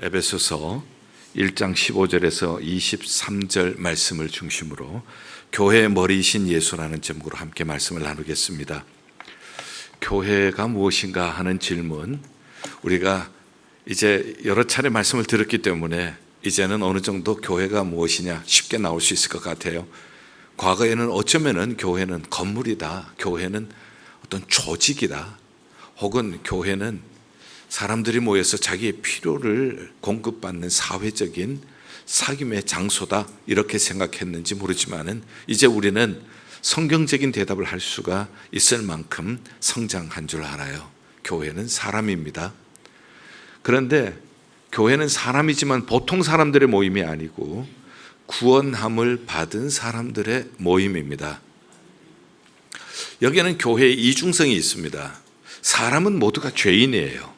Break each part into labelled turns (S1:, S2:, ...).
S1: 에베소서 1장 15절에서 23절 말씀을 중심으로 교회의 머리이신 예수라는 제목으로 함께 말씀을 나누겠습니다. 교회가 무엇인가 하는 질문, 우리가 이제 여러 차례 말씀을 들었기 때문에 이제는 어느 정도 교회가 무엇이냐 쉽게 나올 수 있을 것 같아요. 과거에는 어쩌면은 교회는 건물이다, 교회는 어떤 조직이다, 혹은 교회는 사람들이 모여서 자기의 필요를 공급받는 사회적인 사귐의 장소다, 이렇게 생각했는지 모르지만은 이제 우리는 성경적인 대답을 할 수가 있을 만큼 성장한 줄 알아요. 교회는 사람입니다. 그런데 교회는 사람이지만 보통 사람들의 모임이 아니고 구원함을 받은 사람들의 모임입니다. 여기에는 교회의 이중성이 있습니다. 사람은 모두가 죄인이에요.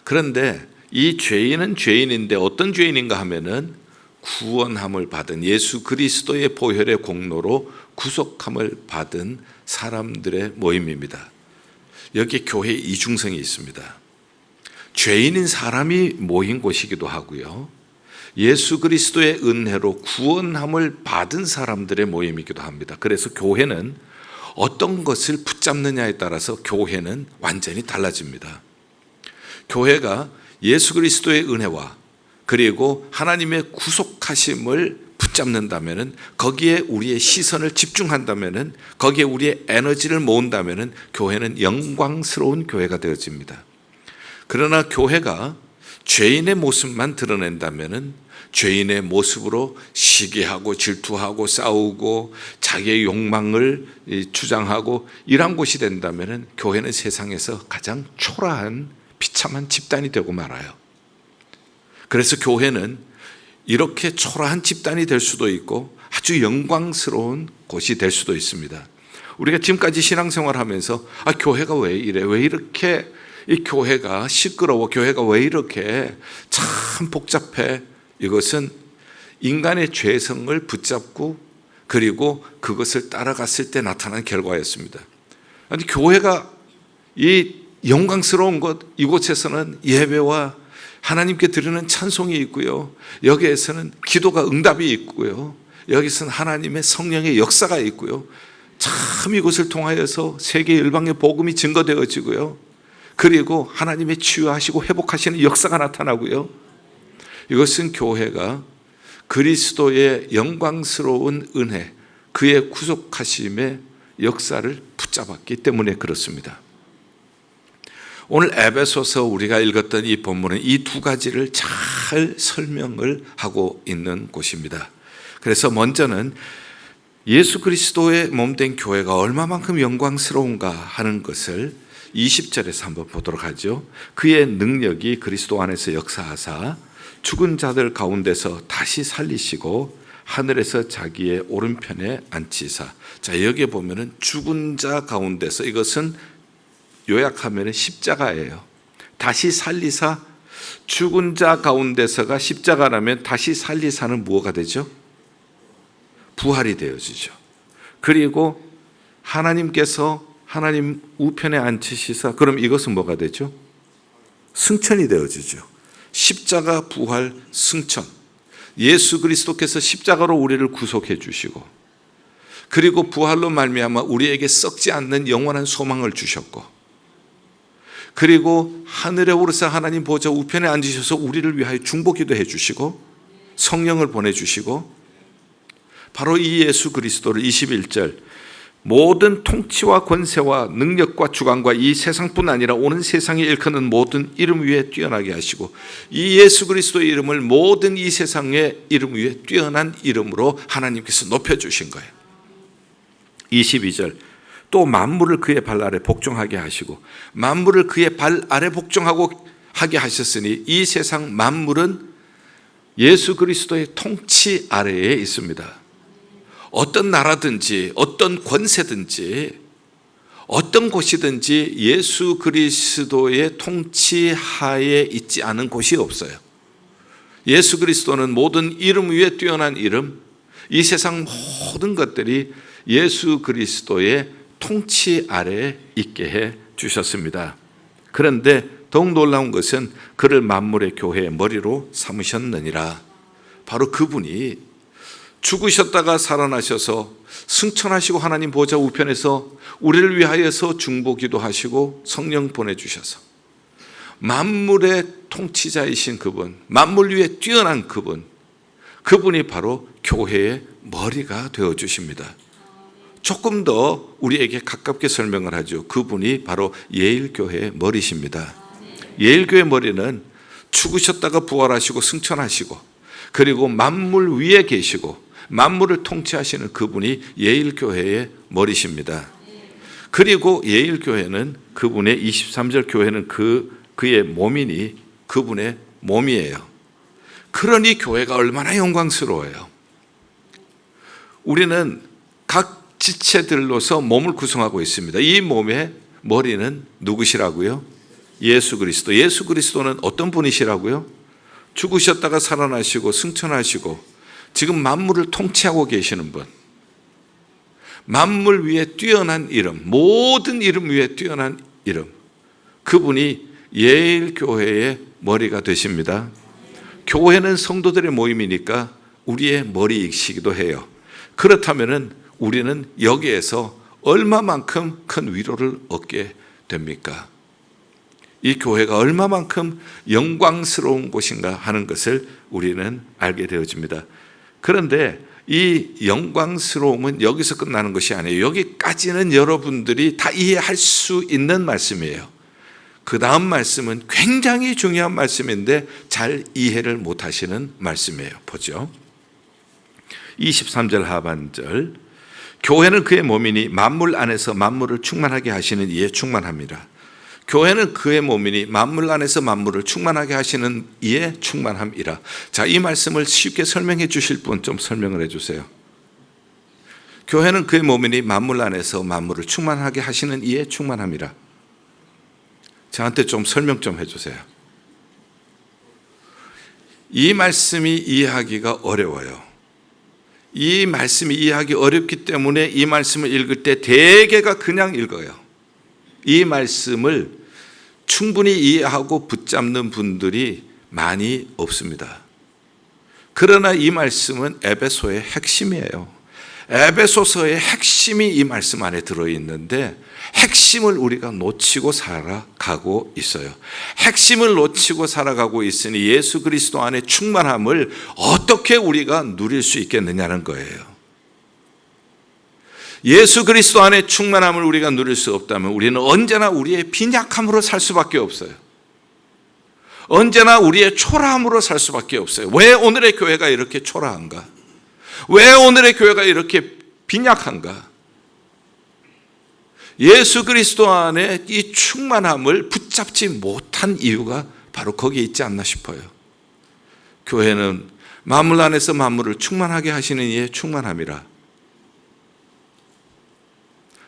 S1: 그런데 이 죄인은 죄인인데 어떤 죄인인가 하면은 구원함을 받은 예수 그리스도의 보혈의 공로로 구속함을 받은 사람들의 모임입니다. 여기에 교회의 이중성이 있습니다. 죄인인 사람이 모인 곳이기도 하고요, 예수 그리스도의 은혜로 구원함을 받은 사람들의 모임이기도 합니다. 그래서 교회는 어떤 것을 붙잡느냐에 따라서 교회는 완전히 달라집니다. 교회가 예수 그리스도의 은혜와 그리고 하나님의 구속하심을 붙잡는다면, 거기에 우리의 시선을 집중한다면, 거기에 우리의 에너지를 모은다면 교회는 영광스러운 교회가 되어집니다. 그러나 교회가 죄인의 모습만 드러낸다면, 죄인의 모습으로 시기하고 질투하고 싸우고 자기의 욕망을 주장하고 이런 곳이 된다면 교회는 세상에서 가장 초라한 비참한 집단이 되고 말아요. 그래서 교회는 이렇게 초라한 집단이 될 수도 있고 아주 영광스러운 곳이 될 수도 있습니다. 우리가 지금까지 신앙생활하면서 교회가 왜 이래, 왜 이렇게 이 교회가 시끄러워, 교회가 왜 이렇게 참 복잡해, 이것은 인간의 죄성을 붙잡고 그리고 그것을 따라갔을 때 나타난 결과였습니다. 아니, 교회가 이 영광스러운 곳, 이곳에서는 예배와 하나님께 드리는 찬송이 있고요, 여기에서는 기도가 응답이 있고요, 여기서는 하나님의 성령의 역사가 있고요, 참 이곳을 통하여서 세계 열방의 복음이 증거되어지고요, 그리고 하나님의 치유하시고 회복하시는 역사가 나타나고요, 이것은 교회가 그리스도의 영광스러운 은혜, 그의 구속하심의 역사를 붙잡았기 때문에 그렇습니다. 오늘 에베소서 우리가 읽었던 이 본문은 이 두 가지를 잘 설명을 하고 있는 곳입니다. 그래서 먼저는 예수 그리스도의 몸된 교회가 얼마만큼 영광스러운가 하는 것을 20절에서 한번 보도록 하죠. 그의 능력이 그리스도 안에서 역사하사 죽은 자들 가운데서 다시 살리시고 하늘에서 자기의 오른편에 앉히사. 자, 여기에 보면은 죽은 자 가운데서, 이것은 요약하면 십자가예요. 다시 살리사, 죽은 자 가운데서가 십자가라면 다시 살리사는 무엇가 되죠? 부활이 되어지죠. 그리고 하나님께서 하나님 우편에 앉히시사, 그럼 이것은 뭐가 되죠? 승천이 되어지죠. 십자가, 부활, 승천. 예수 그리스도께서 십자가로 우리를 구속해 주시고, 그리고 부활로 말미암아 우리에게 썩지 않는 영원한 소망을 주셨고, 그리고 하늘에 오르사 하나님 보좌 우편에 앉으셔서 우리를 위하여 중보기도 해주시고 성령을 보내주시고, 바로 이 예수 그리스도를 21절 모든 통치와 권세와 능력과 주관과 이 세상뿐 아니라 오는 세상에 일컫는 모든 이름 위에 뛰어나게 하시고, 이 예수 그리스도의 이름을 모든 이 세상의 이름 위에 뛰어난 이름으로 하나님께서 높여주신 거예요. 22절 또 만물을 그의 발 아래 복종하게 하시고, 만물을 그의 발 아래 복종하고 하게 하셨으니 이 세상 만물은 예수 그리스도의 통치 아래에 있습니다. 어떤 나라든지 어떤 권세든지 어떤 곳이든지 예수 그리스도의 통치하에 있지 않은 곳이 없어요. 예수 그리스도는 모든 이름 위에 뛰어난 이름, 이 세상 모든 것들이 예수 그리스도의 통치 아래에 있게 해 주셨습니다. 그런데 더욱 놀라운 것은 그를 만물의 교회의 머리로 삼으셨느니라. 바로 그분이 죽으셨다가 살아나셔서 승천하시고 하나님 보좌 우편에서 우리를 위하여서 중보기도 하시고 성령 보내주셔서 만물의 통치자이신 그분, 만물 위에 뛰어난 그분이 바로 교회의 머리가 되어주십니다. 조금 더 우리에게 가깝게 설명을 하죠. 그분이 바로 예일교회의 머리십니다. 예일교회 머리는 죽으셨다가 부활하시고 승천하시고 그리고 만물 위에 계시고 만물을 통치하시는 그분이 예일교회의 머리십니다. 그리고 예일교회는 그분의 23절 교회는 그의 몸이니 그분의 몸이에요. 그러니 교회가 얼마나 영광스러워요. 우리는 각 지체들로서 몸을 구성하고 있습니다. 이 몸의 머리는 누구시라고요? 예수 그리스도. 예수 그리스도는 어떤 분이시라고요? 죽으셨다가 살아나시고 승천하시고 지금 만물을 통치하고 계시는 분. 만물 위에 뛰어난 이름, 모든 이름 위에 뛰어난 이름. 그분이 예일교회의 머리가 되십니다. 교회는 성도들의 모임이니까 우리의 머리이시기도 해요. 그렇다면 우리는 여기에서 얼마만큼 큰 위로를 얻게 됩니까? 이 교회가 얼마만큼 영광스러운 곳인가 하는 것을 우리는 알게 되어집니다. 그런데 이 영광스러움은 여기서 끝나는 것이 아니에요. 여기까지는 여러분들이 다 이해할 수 있는 말씀이에요. 그 다음 말씀은 굉장히 중요한 말씀인데 잘 이해를 못하시는 말씀이에요. 보죠. 23절 하반절. 교회는 그의 몸이니 만물 안에서 만물을 충만하게 하시는 이에 충만합니다. 교회는 그의 몸이니 만물 안에서 만물을 충만하게 하시는 이에 충만함이라. 자, 이 말씀을 쉽게 설명해 주실 분 좀 설명을 해 주세요. 교회는 그의 몸이니 만물 안에서 만물을 충만하게 하시는 이에 충만함이라. 저한테 좀 설명 좀 해 주세요. 이 말씀이 이해하기가 어려워요. 이 말씀이 이해하기 어렵기 때문에 이 말씀을 읽을 때 대개가 그냥 읽어요. 이 말씀을 충분히 이해하고 붙잡는 분들이 많이 없습니다. 그러나 이 말씀은 에베소의 핵심이에요. 에베소서의 핵심이 이 말씀 안에 들어있는데 핵심을 우리가 놓치고 살아가고 있어요. 핵심을 놓치고 살아가고 있으니 예수 그리스도 안에 충만함을 어떻게 우리가 누릴 수 있겠느냐는 거예요. 예수 그리스도 안에 충만함을 우리가 누릴 수 없다면 우리는 언제나 우리의 빈약함으로 살 수밖에 없어요. 언제나 우리의 초라함으로 살 수밖에 없어요. 왜 오늘의 교회가 이렇게 초라한가? 왜 오늘의 교회가 이렇게 빈약한가? 예수 그리스도 안에 이 충만함을 붙잡지 못한 이유가 바로 거기에 있지 않나 싶어요. 교회는 만물 안에서 만물을 충만하게 하시는 이에 충만함이라.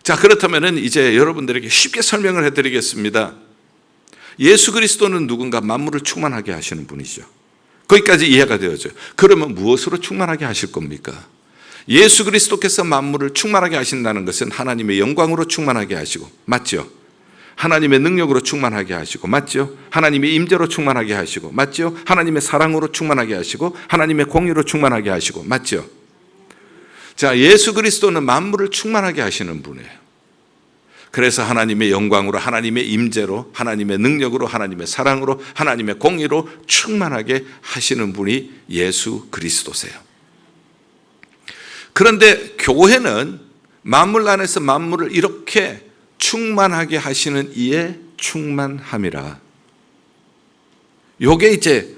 S1: 자, 그렇다면 이제 여러분들에게 쉽게 설명을 해드리겠습니다. 예수 그리스도는 누군가 만물을 충만하게 하시는 분이죠. 거기까지 이해가 되어져요. 그러면 무엇으로 충만하게 하실 겁니까? 예수 그리스도께서 만물을 충만하게 하신다는 것은 하나님의 영광으로 충만하게 하시고, 맞죠? 하나님의 능력으로 충만하게 하시고, 맞죠? 하나님의 임재로 충만하게 하시고, 맞죠? 하나님의 사랑으로 충만하게 하시고, 하나님의 공의로 충만하게 하시고, 맞죠? 자, 예수 그리스도는 만물을 충만하게 하시는 분이에요. 그래서 하나님의 영광으로, 하나님의 임재로, 하나님의 능력으로, 하나님의 사랑으로, 하나님의 공의로 충만하게 하시는 분이 예수 그리스도세요. 그런데 교회는 만물 안에서 만물을 이렇게 충만하게 하시는 이에 충만함이라. 요게 이제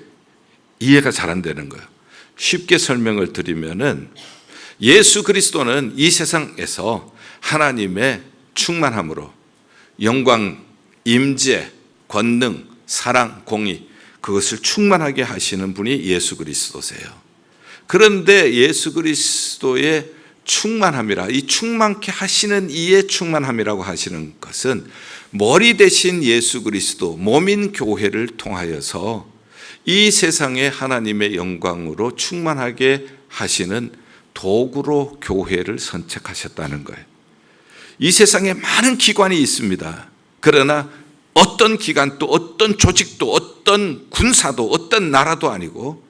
S1: 이해가 잘 안 되는 거예요. 쉽게 설명을 드리면은 예수 그리스도는 이 세상에서 하나님의 충만함으로 영광, 임재, 권능, 사랑, 공의 그것을 충만하게 하시는 분이 예수 그리스도세요. 그런데 예수 그리스도의 충만함이라, 이 충만케 하시는 이의 충만함이라고 하시는 것은 머리 대신 예수 그리스도, 몸인 교회를 통하여서 이 세상에 하나님의 영광으로 충만하게 하시는 도구로 교회를 선택하셨다는 거예요. 이 세상에 많은 기관이 있습니다. 그러나 어떤 기관도 어떤 조직도 어떤 군사도 어떤 나라도 아니고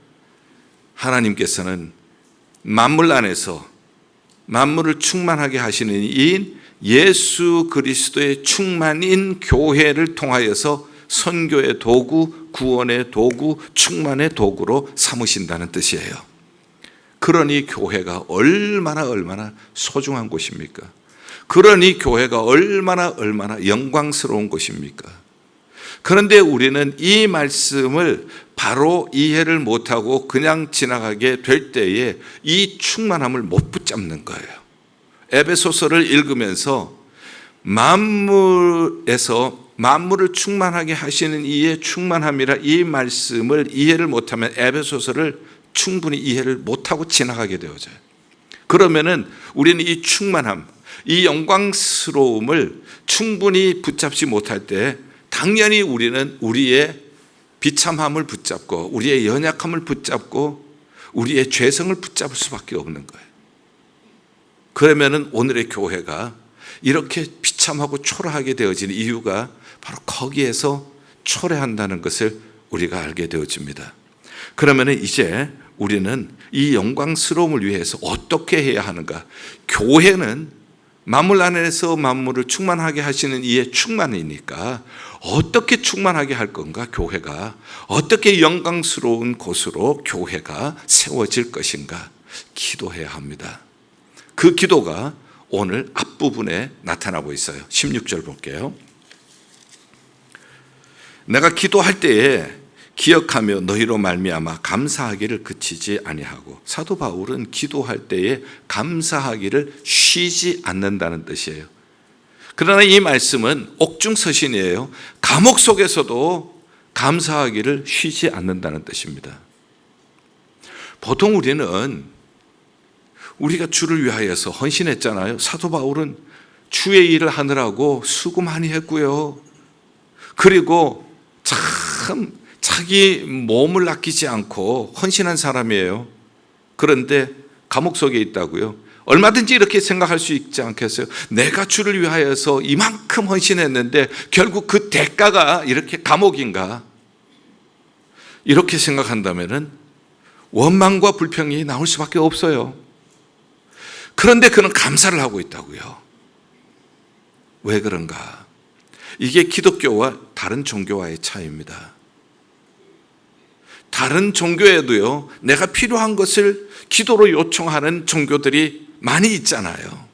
S1: 하나님께서는 만물 안에서 만물을 충만하게 하시는 이인 예수 그리스도의 충만인 교회를 통하여서 선교의 도구, 구원의 도구, 충만의 도구로 삼으신다는 뜻이에요. 그러니 교회가 얼마나 소중한 곳입니까? 그러니 교회가 얼마나 영광스러운 곳입니까? 그런데 우리는 이 말씀을 바로 이해를 못하고 그냥 지나가게 될 때에 이 충만함을 못 붙잡는 거예요. 에베소서를 읽으면서 만물에서 만물을 충만하게 하시는 이의 충만함이라 이 말씀을 이해를 못하면 에베소서를 충분히 이해를 못하고 지나가게 되어져요. 그러면은 우리는 이 충만함, 이 영광스러움을 충분히 붙잡지 못할 때 당연히 우리는 우리의 비참함을 붙잡고 우리의 연약함을 붙잡고 우리의 죄성을 붙잡을 수밖에 없는 거예요. 그러면은 오늘의 교회가 이렇게 비참하고 초라하게 되어지는 이유가 바로 거기에서 초래한다는 것을 우리가 알게 되어집니다. 그러면은 이제 우리는 이 영광스러움을 위해서 어떻게 해야 하는가? 교회는 만물 안에서 만물을 충만하게 하시는 이의 충만이니까 어떻게 충만하게 할 건가? 교회가 어떻게 영광스러운 곳으로 교회가 세워질 것인가? 기도해야 합니다. 그 기도가 오늘 앞부분에 나타나고 있어요. 16절 볼게요. 내가 기도할 때에 기억하며 너희로 말미암아 감사하기를 그치지 아니하고, 사도 바울은 기도할 때에 감사하기를 쉬지 않는다는 뜻이에요. 그러나 이 말씀은 옥중서신이에요. 감옥 속에서도 감사하기를 쉬지 않는다는 뜻입니다. 보통 우리가 주를 위하여서 헌신했잖아요. 사도 바울은 주의 일을 하느라고 수고 많이 했고요. 그리고 참 자기 몸을 아끼지 않고 헌신한 사람이에요. 그런데 감옥 속에 있다고요. 얼마든지 이렇게 생각할 수 있지 않겠어요? 내가 주를 위하여서 이만큼 헌신했는데 결국 그 대가가 이렇게 감옥인가? 이렇게 생각한다면 원망과 불평이 나올 수밖에 없어요. 그런데 그는 감사를 하고 있다고요. 왜 그런가? 이게 기독교와 다른 종교와의 차이입니다. 다른 종교에도요, 내가 필요한 것을 기도로 요청하는 종교들이 많이 있잖아요.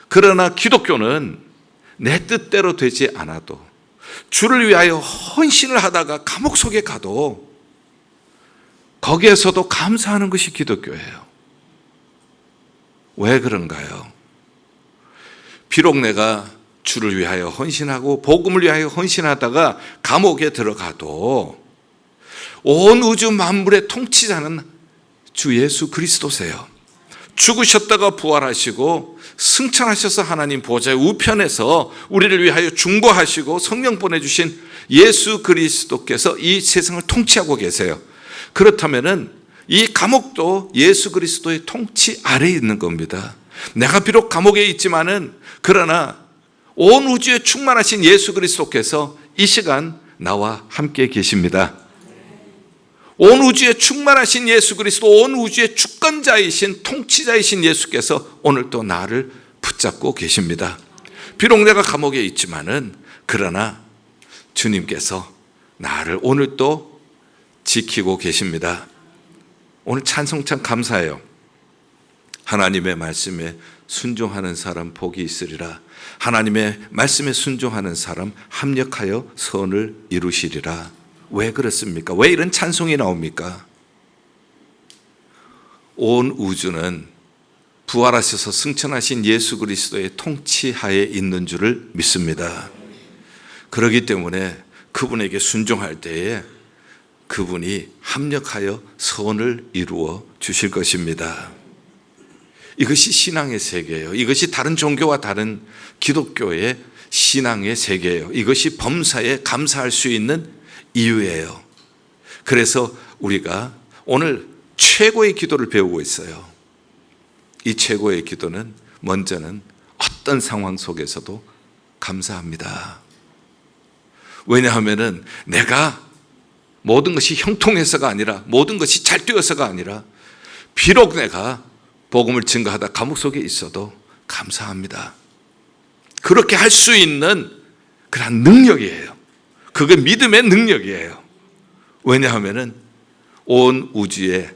S1: 그러나 기독교는 내 뜻대로 되지 않아도 주를 위하여 헌신을 하다가 감옥 속에 가도 거기에서도 감사하는 것이 기독교예요. 왜 그런가요? 비록 내가 주를 위하여 헌신하고 복음을 위하여 헌신하다가 감옥에 들어가도 온 우주 만물의 통치자는 주 예수 그리스도세요. 죽으셨다가 부활하시고 승천하셔서 하나님 보좌의 우편에서 우리를 위하여 중보하시고 성령 보내주신 예수 그리스도께서 이 세상을 통치하고 계세요. 그렇다면은 이 감옥도 예수 그리스도의 통치 아래에 있는 겁니다. 내가 비록 감옥에 있지만은 그러나 온 우주에 충만하신 예수 그리스도께서 이 시간 나와 함께 계십니다. 온 우주에 충만하신 예수 그리스도, 온 우주의 주권자이신 통치자이신 예수께서 오늘 또 나를 붙잡고 계십니다. 비록 내가 감옥에 있지만은 그러나 주님께서 나를 오늘 또 지키고 계십니다. 오늘 찬송 참 감사해요. 하나님의 말씀에 순종하는 사람 복이 있으리라. 하나님의 말씀에 순종하는 사람 합력하여 선을 이루시리라. 왜 그렇습니까? 왜 이런 찬송이 나옵니까? 온 우주는 부활하셔서 승천하신 예수 그리스도의 통치하에 있는 줄을 믿습니다. 그렇기 때문에 그분에게 순종할 때에 그분이 합력하여 선을 이루어 주실 것입니다. 이것이 신앙의 세계예요. 이것이 다른 종교와 다른 기독교의 신앙의 세계예요. 이것이 범사에 감사할 수 있는 이유예요. 그래서 우리가 오늘 최고의 기도를 배우고 있어요. 이 최고의 기도는 먼저는 어떤 상황 속에서도 감사합니다. 왜냐하면은 내가 모든 것이 형통해서가 아니라, 모든 것이 잘 되어서가 아니라, 비록 내가 복음을 증거하다 감옥 속에 있어도 감사합니다. 그렇게 할 수 있는 그런 능력이에요. 그게 믿음의 능력이에요. 왜냐하면은 온 우주에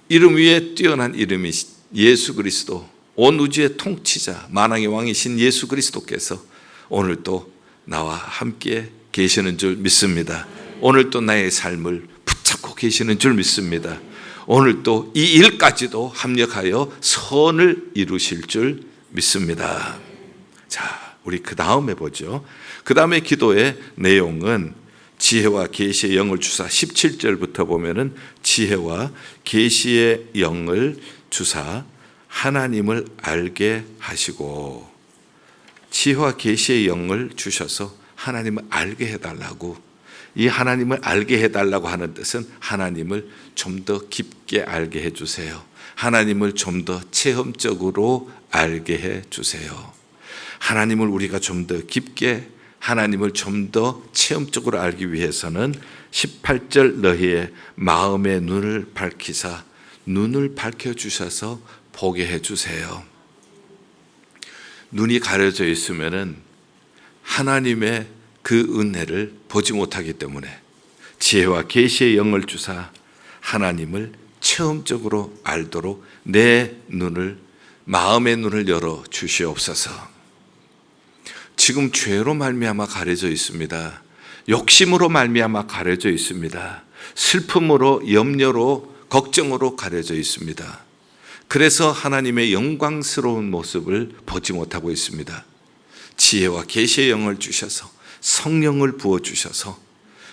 S1: 이름 위에 뛰어난 이름이 예수 그리스도, 온 우주의 통치자, 만왕의 왕이신 예수 그리스도께서 오늘도 나와 함께 계시는 줄 믿습니다. 오늘도 나의 삶을 붙잡고 계시는 줄 믿습니다. 오늘도 이 일까지도 합력하여 선을 이루실 줄 믿습니다. 자, 우리 그 다음에 보죠. 그 다음에 기도의 내용은 지혜와 계시의 영을 주사, 17절부터 보면은 지혜와 계시의 영을 주사 하나님을 알게 하시고, 지혜와 계시의 영을 주셔서 하나님을 알게 해달라고. 이 하나님을 알게 해달라고 하는 뜻은 하나님을 좀 더 깊게 알게 해주세요. 하나님을 좀 더 체험적으로 알게 해주세요. 하나님을 우리가 좀 더 깊게, 하나님을 좀 더 체험적으로 알기 위해서는 18절 너희의 마음의 눈을 밝히사, 눈을 밝혀주셔서 보게 해주세요. 눈이 가려져 있으면은 하나님의 그 은혜를 보지 못하기 때문에 지혜와 계시의 영을 주사 하나님을 체험적으로 알도록 내 눈을, 마음의 눈을 열어 주시옵소서. 지금 죄로 말미암아 가려져 있습니다. 욕심으로 말미암아 가려져 있습니다. 슬픔으로, 염려로, 걱정으로 가려져 있습니다. 그래서 하나님의 영광스러운 모습을 보지 못하고 있습니다. 지혜와 계시의 영을 주셔서, 성령을 부어주셔서,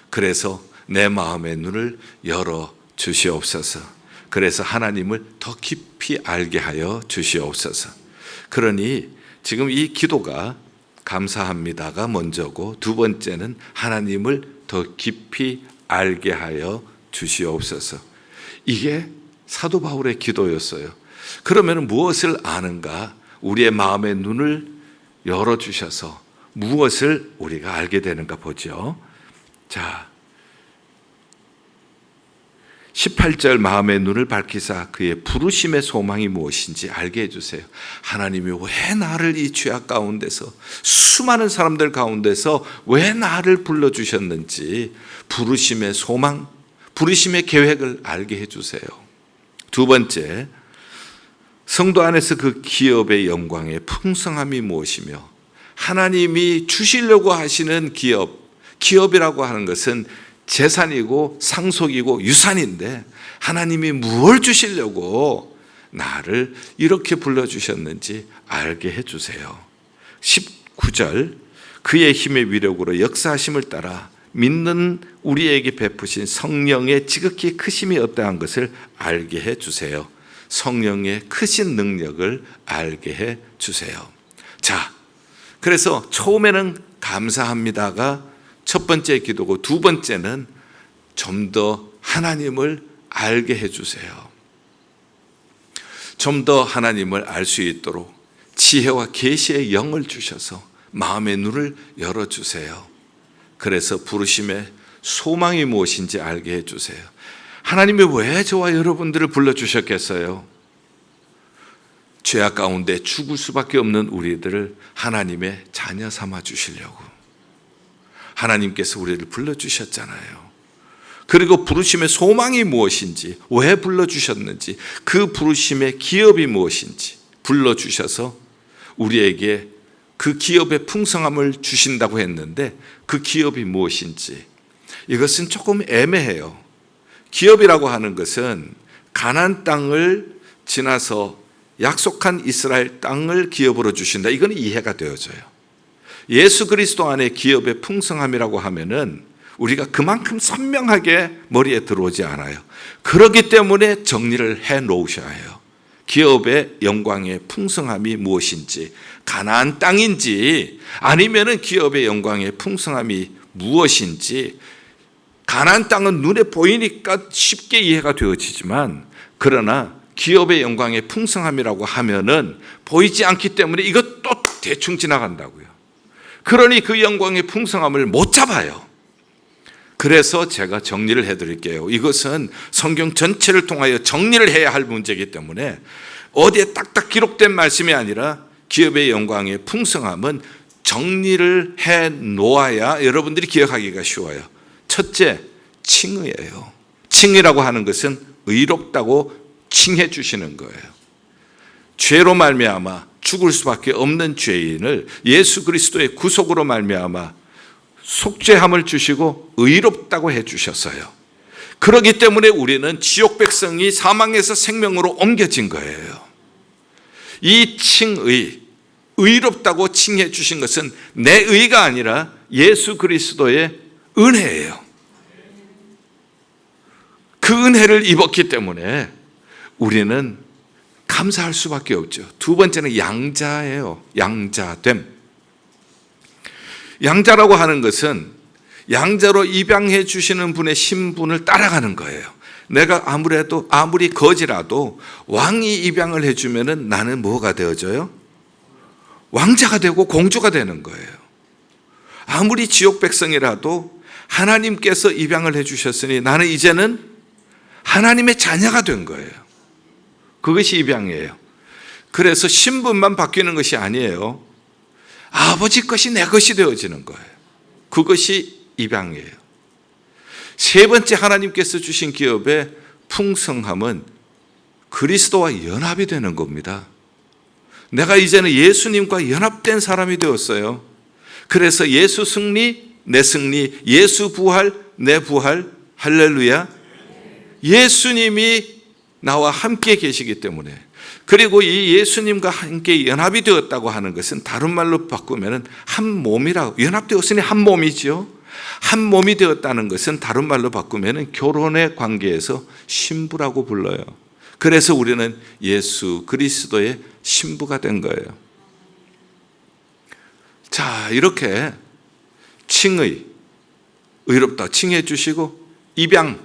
S1: 그래서 내 마음의 눈을 열어 주시옵소서. 그래서 하나님을 더 깊이 알게 하여 주시옵소서. 그러니 지금 이 기도가 감사합니다가 먼저고, 두 번째는 하나님을 더 깊이 알게 하여 주시옵소서. 이게 사도 바울의 기도였어요. 그러면 무엇을 아는가? 우리의 마음의 눈을 열어주셔서 무엇을 우리가 알게 되는가 보죠. 자, 18절 마음의 눈을 밝히사 그의 부르심의 소망이 무엇인지 알게 해주세요. 하나님이 왜 나를 이 죄악 가운데서, 수많은 사람들 가운데서 왜 나를 불러주셨는지 부르심의 소망, 부르심의 계획을 알게 해주세요. 두 번째, 성도 안에서 그 기업의 영광의 풍성함이 무엇이며, 하나님이 주시려고 하시는 기업이라고 하는 것은 재산이고 상속이고 유산인데, 하나님이 무엇을 주시려고 나를 이렇게 불러주셨는지 알게 해주세요. 19절, 그의 힘의 위력으로 역사하심을 따라 믿는 우리에게 베푸신 성령의 지극히 크심이 어떠한 것을 알게 해주세요. 성령의 크신 능력을 알게 해주세요. 자, 그래서 처음에는 감사합니다가 첫 번째 기도고, 두 번째는 좀 더 하나님을 알게 해주세요. 좀 더 하나님을 알 수 있도록 지혜와 계시의 영을 주셔서 마음의 눈을 열어주세요. 그래서 부르심의 소망이 무엇인지 알게 해주세요. 하나님이 왜 저와 여러분들을 불러주셨겠어요? 죄악 가운데 죽을 수밖에 없는 우리들을 하나님의 자녀 삼아 주시려고 하나님께서 우리를 불러주셨잖아요. 그리고 부르심의 소망이 무엇인지, 왜 불러주셨는지, 그 부르심의 기업이 무엇인지 불러주셔서 우리에게 그 기업의 풍성함을 주신다고 했는데, 그 기업이 무엇인지 이것은 조금 애매해요. 기업이라고 하는 것은 가나안 땅을 지나서 약속한 이스라엘 땅을 기업으로 주신다, 이건 이해가 되어져요. 예수 그리스도 안에 기업의 풍성함이라고 하면은 우리가 그만큼 선명하게 머리에 들어오지 않아요. 그렇기 때문에 정리를 해 놓으셔야 해요. 기업의 영광의 풍성함이 무엇인지, 가나안 땅인지, 아니면은 기업의 영광의 풍성함이 무엇인지. 가나안 땅은 눈에 보이니까 쉽게 이해가 되어지지만, 그러나 기업의 영광의 풍성함이라고 하면은 보이지 않기 때문에 이것도 대충 지나간다고요. 그러니 그 영광의 풍성함을 못 잡아요. 그래서 제가 정리를 해드릴게요. 이것은 성경 전체를 통하여 정리를 해야 할 문제이기 때문에 어디에 딱딱 기록된 말씀이 아니라 기업의 영광의 풍성함은 정리를 해 놓아야 여러분들이 기억하기가 쉬워요. 첫째, 칭의예요. 칭의라고 하는 것은 의롭다고 칭해 주시는 거예요. 죄로 말미암아 죽을 수밖에 없는 죄인을 예수 그리스도의 구속으로 말미암아 속죄함을 주시고 의롭다고 해 주셨어요. 그렇기 때문에 우리는 지옥 백성이 사망에서 생명으로 옮겨진 거예요. 이 칭의, 의롭다고 칭해 주신 것은 내 의가 아니라 예수 그리스도의 은혜예요. 그 은혜를 입었기 때문에 우리는 감사할 수밖에 없죠. 두 번째는 양자예요. 양자됨. 양자라고 하는 것은 양자로 입양해 주시는 분의 신분을 따라가는 거예요. 내가 아무리 거지라도 왕이 입양을 해주면 나는 뭐가 되어져요? 왕자가 되고 공주가 되는 거예요. 아무리 지옥 백성이라도 하나님께서 입양을 해주셨으니 나는 이제는 하나님의 자녀가 된 거예요. 그것이 입양이에요. 그래서 신분만 바뀌는 것이 아니에요. 아버지 것이 내 것이 되어지는 거예요. 그것이 입양이에요. 세 번째, 하나님께서 주신 기업의 풍성함은 그리스도와 연합이 되는 겁니다. 내가 이제는 예수님과 연합된 사람이 되었어요. 그래서 예수 승리, 내 승리, 예수 부활, 내 부활, 할렐루야. 예수님이 나와 함께 계시기 때문에, 그리고 이 예수님과 함께 연합이 되었다고 하는 것은 다른 말로 바꾸면 한 몸이라고, 연합되었으니 한 몸이죠. 한 몸이 되었다는 것은 다른 말로 바꾸면 결혼의 관계에서 신부라고 불러요. 그래서 우리는 예수 그리스도의 신부가 된 거예요. 자, 이렇게 칭의, 의롭다 칭해 주시고, 입양,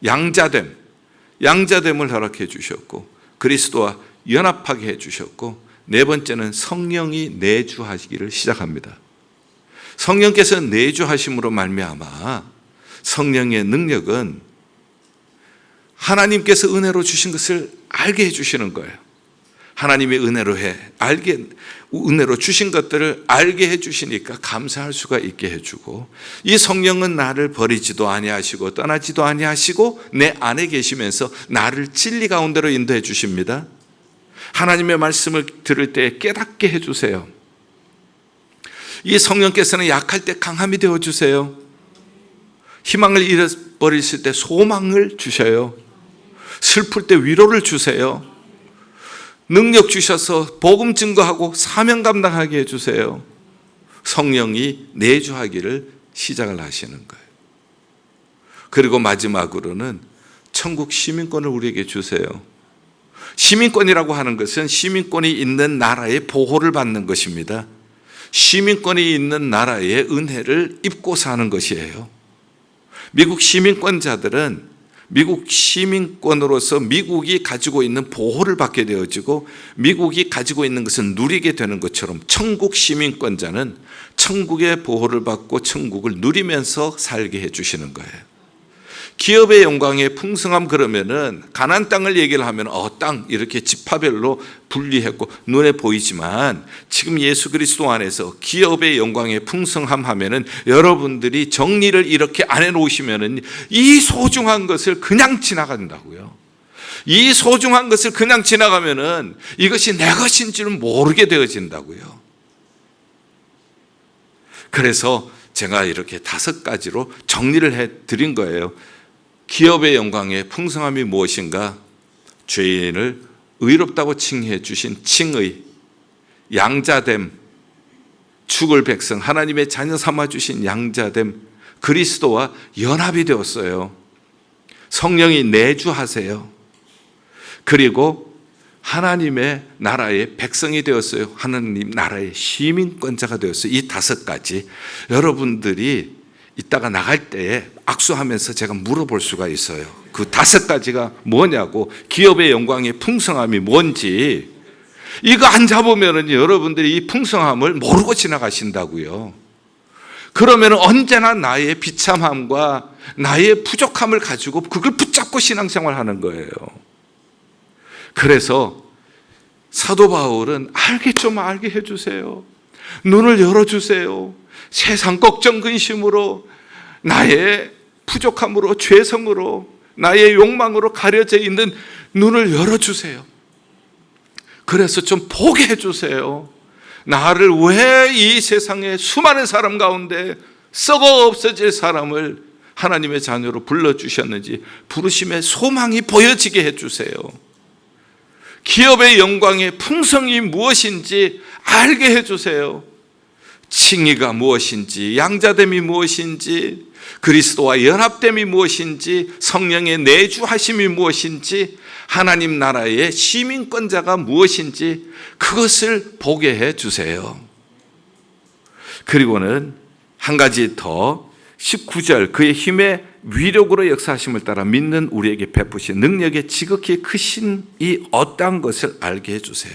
S1: 양자됨을 허락해 주셨고, 그리스도와 연합하게 해 주셨고, 네 번째는 성령이 내주하시기를 시작합니다. 성령께서 내주하심으로 말미암아 성령의 능력은 하나님께서 은혜로 주신 것을 알게 해주시는 거예요. 하나님의 은혜로 주신 것들을 알게 해주시니까 감사할 수가 있게 해주고, 이 성령은 나를 버리지도 아니하시고 떠나지도 아니하시고 내 안에 계시면서 나를 진리 가운데로 인도해 주십니다. 하나님의 말씀을 들을 때 깨닫게 해주세요. 이 성령께서는 약할 때 강함이 되어주세요. 희망을 잃어버리실 때 소망을 주셔요. 슬플 때 위로를 주세요. 능력 주셔서 복음 증거하고 사명 감당하게 해주세요. 성령이 내주하기를 시작을 하시는 거예요. 그리고 마지막으로는 천국 시민권을 우리에게 주세요. 시민권이라고 하는 것은 시민권이 있는 나라의 보호를 받는 것입니다. 시민권이 있는 나라의 은혜를 입고 사는 것이에요. 미국 시민권자들은 미국 시민권으로서 미국이 가지고 있는 보호를 받게 되어지고, 미국이 가지고 있는 것은 누리게 되는 것처럼 천국 시민권자는 천국의 보호를 받고 천국을 누리면서 살게 해주시는 거예요. 기업의 영광의 풍성함, 그러면은 가나안 땅을 얘기를 하면 땅 이렇게 지파별로 분리했고 눈에 보이지만, 지금 예수 그리스도 안에서 기업의 영광의 풍성함 하면은 여러분들이 정리를 이렇게 안 해놓으시면은 이 소중한 것을 그냥 지나간다고요. 이 소중한 것을 그냥 지나가면은 이것이 내 것인 줄은 모르게 되어진다고요. 그래서 제가 이렇게 5가지로 정리를 해드린 거예요. 기업의 영광의 풍성함이 무엇인가? 죄인을 의롭다고 칭해 주신 칭의, 양자됨, 죽을 백성, 하나님의 자녀 삼아 주신 양자됨, 그리스도와 연합이 되었어요. 성령이 내주하세요. 그리고 하나님의 나라의 백성이 되었어요. 하나님 나라의 시민권자가 되었어요. 이 5가지 여러분들이 이따가 나갈 때에 악수하면서 제가 물어볼 수가 있어요. 그 5가지가 뭐냐고, 기업의 영광의 풍성함이 뭔지. 이거 안 잡으면 여러분들이 이 풍성함을 모르고 지나가신다고요. 그러면 언제나 나의 비참함과 나의 부족함을 가지고 그걸 붙잡고 신앙생활 하는 거예요. 그래서 사도 바울은 알게 좀 알게 해주세요. 눈을 열어주세요. 세상 걱정 근심으로, 나의 부족함으로, 죄성으로, 나의 욕망으로 가려져 있는 눈을 열어주세요. 그래서 좀 보게 해주세요. 나를 왜 이 세상에 수많은 사람 가운데 썩어 없어질 사람을 하나님의 자녀로 불러주셨는지 부르심의 소망이 보여지게 해주세요. 기업의 영광의 풍성이 무엇인지 알게 해주세요. 칭의가 무엇인지, 양자됨이 무엇인지, 그리스도와 연합됨이 무엇인지, 성령의 내주하심이 무엇인지, 하나님 나라의 시민권자가 무엇인지 그것을 보게 해주세요. 그리고는 한 가지 더, 19절, 그의 힘의 위력으로 역사하심을 따라 믿는 우리에게 베푸신 능력의 지극히 크신 이 어떠한 것을 알게 해주세요.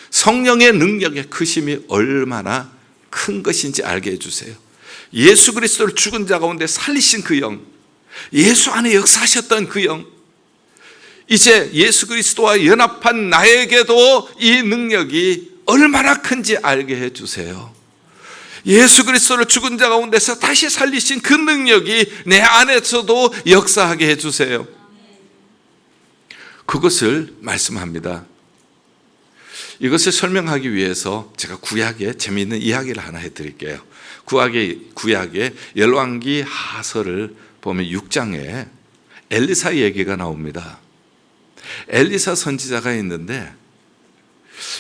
S1: 성령의 능력의 크심이 얼마나 큰 것인지 알게 해주세요. 예수 그리스도를 죽은 자 가운데 살리신 그 영, 예수 안에 역사하셨던 그 영, 이제 예수 그리스도와 연합한 나에게도 이 능력이 얼마나 큰지 알게 해주세요. 예수 그리스도를 죽은 자 가운데서 다시 살리신 그 능력이 내 안에서도 역사하게 해주세요. 그것을 말씀합니다. 이것을 설명하기 위해서 제가 구약에 재미있는 이야기를 하나 해드릴게요. 구약의 열왕기 하서를 보면 6장에 엘리사 얘기가 나옵니다. 엘리사 선지자가 있는데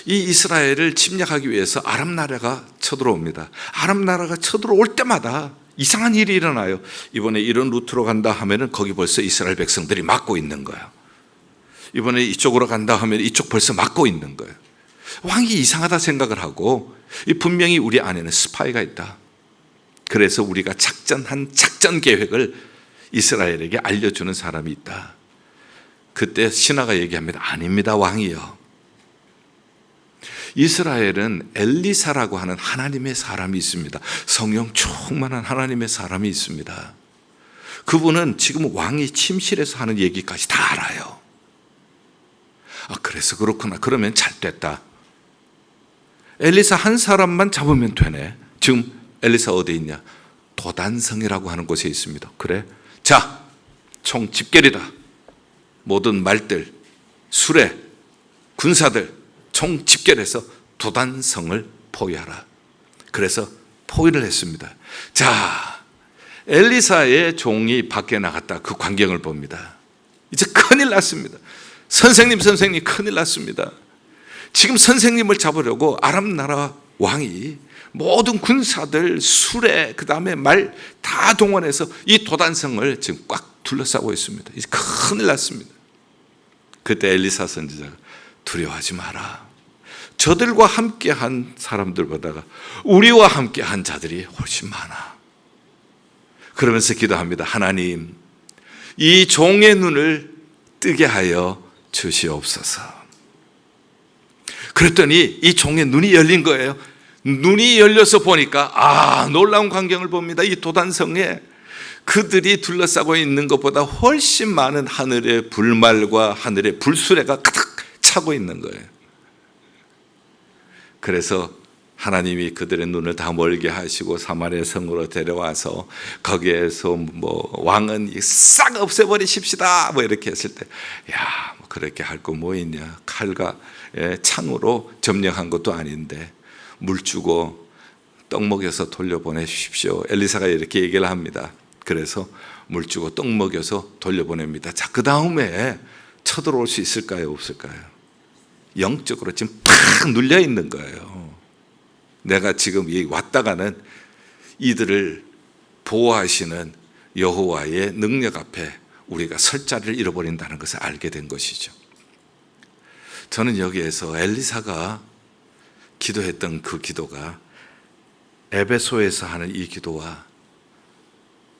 S1: 이 이스라엘을 침략하기 위해서 아람 나라가 쳐들어옵니다. 아람 나라가 쳐들어올 때마다 이상한 일이 일어나요. 이번에 이런 루트로 간다 하면은 거기 벌써 이스라엘 백성들이 막고 있는 거예요. 이번에 이쪽으로 간다 하면 이쪽 벌써 막고 있는 거예요. 왕이 이상하다 생각을 하고, 분명히 우리 안에는 스파이가 있다. 그래서 우리가 작전한 작전 계획을 이스라엘에게 알려주는 사람이 있다. 그때 신하가 얘기합니다. 아닙니다, 왕이요. 이스라엘은 엘리사라고 하는 하나님의 사람이 있습니다. 성령 충만한 하나님의 사람이 있습니다. 그분은 지금 왕이 침실에서 하는 얘기까지 다 알아요. 그래서 그렇구나. 그러면 잘 됐다. 엘리사 한 사람만 잡으면 되네. 지금 엘리사 어디 있냐? 도단성이라고 하는 곳에 있습니다. 그래? 자, 총 집결이다. 모든 말들, 수레, 군사들 총 집결해서 도단성을 포위하라. 그래서 포위를 했습니다. 자, 엘리사의 종이 밖에 나갔다. 그 광경을 봅니다. 이제 큰일 났습니다. 선생님 큰일 났습니다. 지금 선생님을 잡으려고 아람 나라 왕이 모든 군사들, 수레, 그 다음에 말 다 동원해서 이 도단성을 지금 꽉 둘러싸고 있습니다. 이제 큰일 났습니다. 그때 엘리사 선지자가 두려워하지 마라. 저들과 함께한 사람들보다가 우리와 함께한 자들이 훨씬 많아. 그러면서 기도합니다. 하나님, 이 종의 눈을 뜨게 하여 주시옵소서. 그랬더니 이 종의 눈이 열린 거예요. 눈이 열려서 보니까 놀라운 광경을 봅니다. 이 도단성에 그들이 둘러싸고 있는 것보다 훨씬 많은 하늘의 불말과 하늘의 불수레가 가득 차고 있는 거예요. 그래서 하나님이 그들의 눈을 다 멀게 하시고 사마리아 성으로 데려와서 거기에서 왕은 싹 없애버리십시다 이렇게 했을 때, 그렇게 할 거 뭐 있냐? 칼과 창으로 점령한 것도 아닌데 물 주고 떡 먹여서 돌려보내십시오. 엘리사가 이렇게 얘기를 합니다. 그래서 물 주고 떡 먹여서 돌려보냅니다. 자, 그 다음에 쳐들어올 수 있을까요? 없을까요? 영적으로 지금 팍 눌려 있는 거예요. 내가 지금 왔다가는 이들을 보호하시는 여호와의 능력 앞에 우리가 설 자리를 잃어버린다는 것을 알게 된 것이죠. 저는 여기에서 엘리사가 기도했던 그 기도가 에베소에서 하는 이 기도와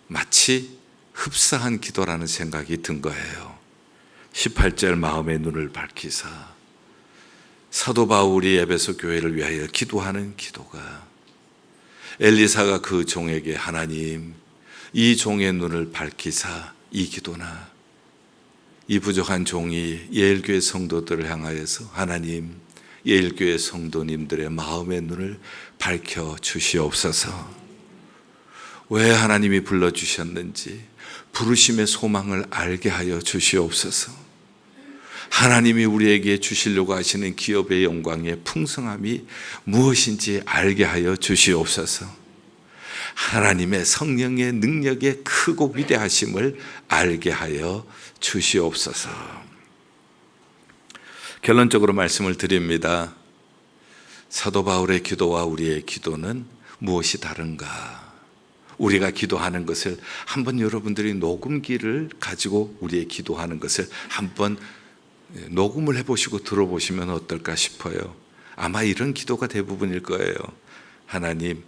S1: 마치 흡사한 기도라는 생각이 든 거예요. 18절 마음의 눈을 밝히사 사도 바울이 에베소 교회를 위하여 기도하는 기도가 엘리사가 그 종에게 하나님 이 종의 눈을 밝히사 이 기도나 이 부족한 종이 예일교회 성도들을 향하여서 하나님 예일교회 성도님들의 마음의 눈을 밝혀 주시옵소서. 왜 하나님이 불러주셨는지 부르심의 소망을 알게 하여 주시옵소서. 하나님이 우리에게 주시려고 하시는 기업의 영광의 풍성함이 무엇인지 알게 하여 주시옵소서. 하나님의 성령의 능력의 크고 위대하심을 알게 하여 주시옵소서. 결론적으로 말씀을 드립니다. 사도 바울의 기도와 우리의 기도는 무엇이 다른가? 우리가 기도하는 것을 한번 여러분들이 녹음기를 가지고 우리의 기도하는 것을 한번 녹음을 해보시고 들어보시면 어떨까 싶어요. 아마 이런 기도가 대부분일 거예요. 하나님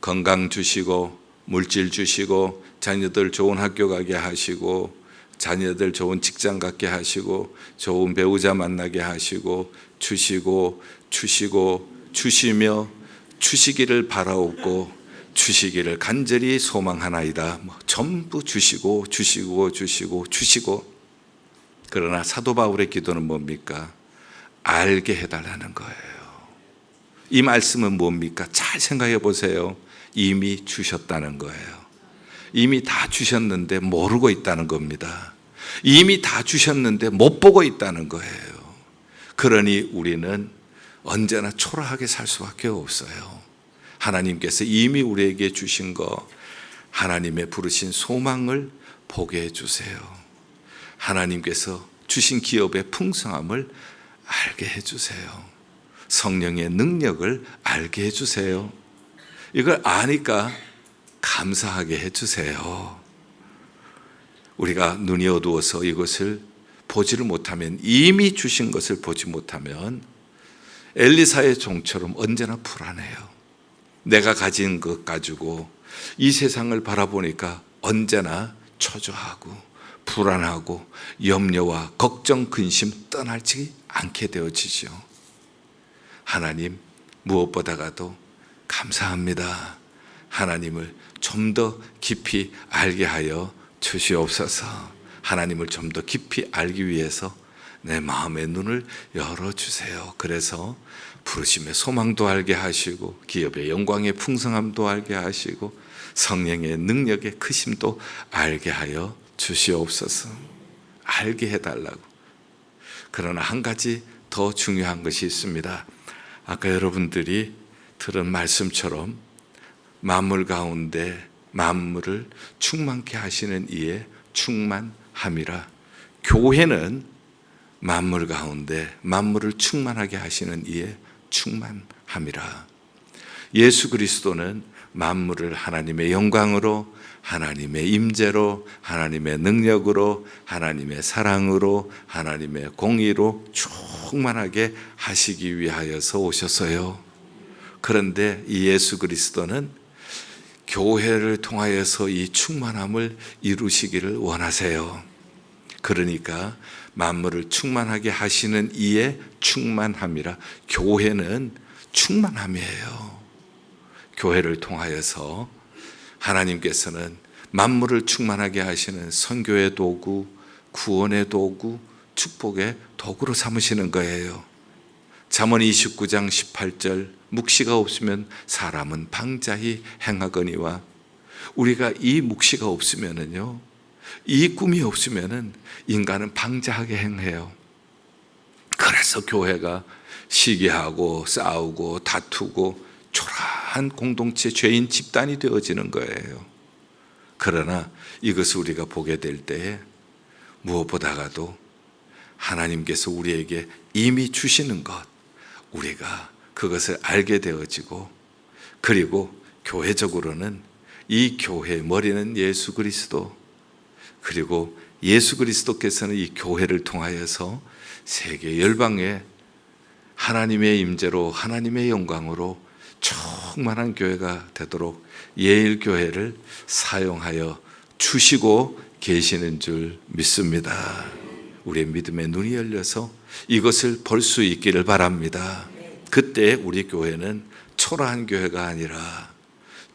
S1: 건강 주시고 물질 주시고 자녀들 좋은 학교 가게 하시고 자녀들 좋은 직장 갖게 하시고 좋은 배우자 만나게 하시고 주시고 주시며 주시기를 바라옵고 주시기를 간절히 소망하나이다. 전부 주시고 그러나 사도 바울의 기도는 뭡니까? 알게 해달라는 거예요. 이 말씀은 뭡니까? 잘 생각해 보세요. 이미 주셨다는 거예요. 이미 다 주셨는데 모르고 있다는 겁니다. 이미 다 주셨는데 못 보고 있다는 거예요. 그러니 우리는 언제나 초라하게 살 수밖에 없어요. 하나님께서 이미 우리에게 주신 거, 하나님의 부르신 소망을 보게 해주세요. 하나님께서 주신 기업의 풍성함을 알게 해주세요. 성령의 능력을 알게 해주세요. 이걸 아니까 감사하게 해주세요. 우리가 눈이 어두워서 이것을 보지를 못하면, 이미 주신 것을 보지 못하면 엘리사의 종처럼 언제나 불안해요. 내가 가진 것 가지고 이 세상을 바라보니까 언제나 초조하고 불안하고 염려와 걱정, 근심 떠나지 않게 되어지죠. 하나님, 무엇보다가도 감사합니다. 하나님을 좀 더 깊이 알게 하여 주시옵소서. 하나님을 좀 더 깊이 알기 위해서 내 마음의 눈을 열어주세요. 그래서 부르심의 소망도 알게 하시고 기업의 영광의 풍성함도 알게 하시고 성령의 능력의 크심도 알게 하여 주시옵소서. 알게 해달라고. 그러나 한 가지 더 중요한 것이 있습니다. 아까 여러분들이 들은 말씀처럼 만물 가운데 만물을 충만케 하시는 이의 충만함이라. 교회는 만물 가운데 만물을 충만하게 하시는 이의 충만함이라. 예수 그리스도는 만물을 하나님의 영광으로, 하나님의 임재로, 하나님의 능력으로, 하나님의 사랑으로, 하나님의 공의로 충만하게 하시기 위하여서 오셨어요. 그런데 이 예수 그리스도는 교회를 통하여서 이 충만함을 이루시기를 원하세요. 그러니까 만물을 충만하게 하시는 이의 충만함이라. 교회는 충만함이에요. 교회를 통하여서 하나님께서는 만물을 충만하게 하시는 선교의 도구, 구원의 도구, 축복의 도구로 삼으시는 거예요. 잠언 29장 18절, 묵시가 없으면 사람은 방자히 행하거니와. 우리가 이 묵시가 없으면은요, 이 꿈이 없으면은 인간은 방자하게 행해요. 그래서 교회가 시기하고 싸우고 다투고 초라한 공동체, 죄인 집단이 되어지는 거예요. 그러나 이것을 우리가 보게 될 때에 무엇보다가도 하나님께서 우리에게 이미 주시는 것, 우리가 그것을 알게 되어지고, 그리고 교회적으로는 이 교회의 머리는 예수 그리스도, 그리고 예수 그리스도께서는 이 교회를 통하여서 세계 열방에 하나님의 임재로, 하나님의 영광으로 충만한 교회가 되도록 예일교회를 사용하여 주시고 계시는 줄 믿습니다. 우리의 믿음의 눈이 열려서 이것을 볼 수 있기를 바랍니다. 그때 우리 교회는 초라한 교회가 아니라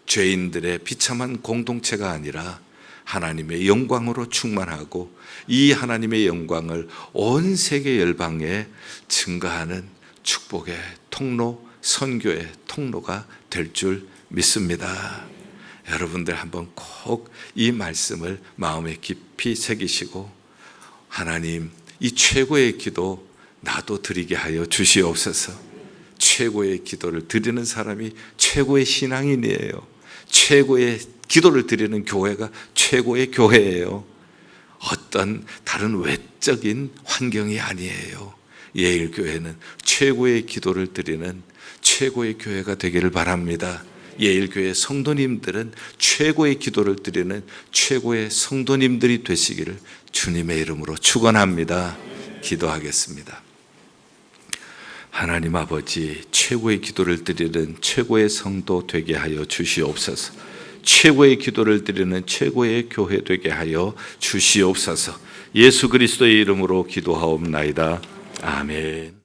S1: 죄인들의 비참한 공동체가 아니라 하나님의 영광으로 충만하고 이 하나님의 영광을 온 세계 열방에 증거하는 축복의 통로, 선교의 통로가 될 줄 믿습니다. 여러분들 한번 꼭 이 말씀을 마음에 깊이 새기시고 하나님, 이 최고의 기도 나도 드리게 하여 주시옵소서. 최고의 기도를 드리는 사람이 최고의 신앙인이에요. 최고의 기도를 드리는 교회가 최고의 교회예요. 어떤 다른 외적인 환경이 아니에요. 예일교회는 최고의 기도를 드리는 최고의 교회가 되기를 바랍니다. 예일교회 성도님들은 최고의 기도를 드리는 최고의 성도님들이 되시기를 주님의 이름으로 축원합니다. 기도하겠습니다. 하나님 아버지, 최고의 기도를 드리는 최고의 성도 되게 하여 주시옵소서. 최고의 기도를 드리는 최고의 교회 되게 하여 주시옵소서. 예수 그리스도의 이름으로 기도하옵나이다. 아멘.